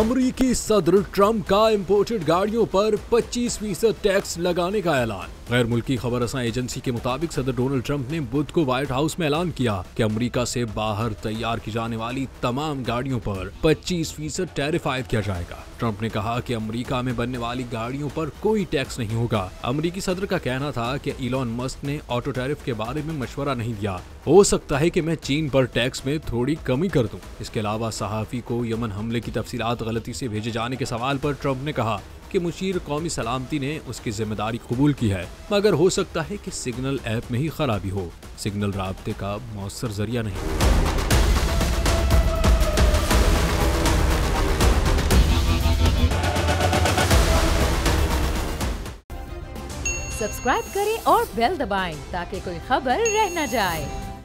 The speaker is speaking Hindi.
अमरीकी सदर ट्रंप का इंपोर्टेड गाड़ियों पर 25% टैक्स लगाने का ऐलान। गैर मुल्की खबरसां एजेंसी के मुताबिक सदर डोनाल्ड ट्रंप ने बुध को व्हाइट हाउस में ऐलान किया कि अमेरिका से बाहर तैयार की जाने वाली तमाम गाड़ियों पर 25% टैरिफ आयद किया जाएगा। ट्रंप ने कहा कि अमेरिका में बनने वाली गाड़ियों पर कोई टैक्स नहीं होगा। अमेरिकी सदर का कहना था कि इलॉन मस्क ने ऑटो टैरिफ के बारे में मशवरा नहीं दिया, हो सकता है कि मैं चीन पर टैक्स में थोड़ी कमी कर दूं। इसके अलावा सहाफी को यमन हमले की तफसीलात गलती से भेजे जाने के सवाल पर ट्रंप ने कहा कि मुशीर कौमी सलामती ने उसकी जिम्मेदारी कबूल की है, मगर हो सकता है कि सिग्नल ऐप में ही खराबी हो। सिग्नल राब्ते का मौसर जरिया नहीं। सब्सक्राइब करें और बेल दबाएं ताकि कोई खबर रह न जाए।